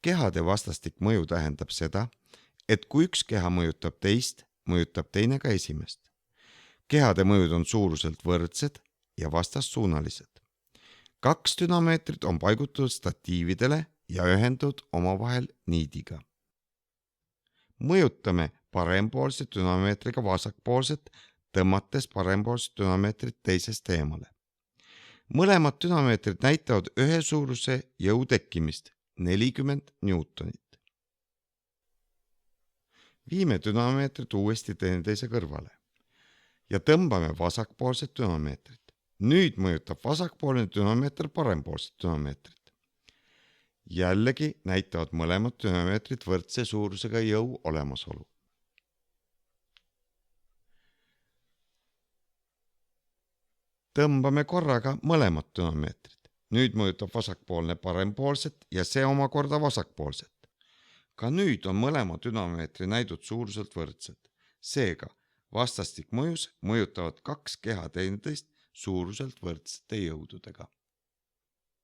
Kehade vastastik mõju tähendab seda, et kui üks keha mõjutab teist, mõjutab teine ka esimest. Kehade mõjud on suuruselt võrdsed ja vastassuunalised. 2 dünameetrit on paigutatud statiividele ja ühendatud omavahel niidiga. Mõjutame parempoolse dünameetriga vasakpoolset, tõmmates parempoolset dünameetrit teisest eemale. Mõlemad dünameetrid näitavad ühesuuruse jõu tekkimist 40 newtonit. Viime dünameetrid uuesti teineteise kõrvale ja tõmbame vasakpoolset dünameetrit. Nüüd mõjutab vasakpoolne dünameeter parempoolset dünameetrit. Jällegi näitavad mõlemad dünameetrid võrdse suurusega jõu olemasolu. Tõmbame korraga mõlemad dünameetrid. Nüüd mõjutab vasakpoolne parempoolset ja see omakorda vasakpoolset. Ka nüüd on mõlema dünameetri näidud suuruselt võrdsed. Seega vastastik mõjus mõjutavad 2 keha teineteist suuruselt võrdsete jõududega.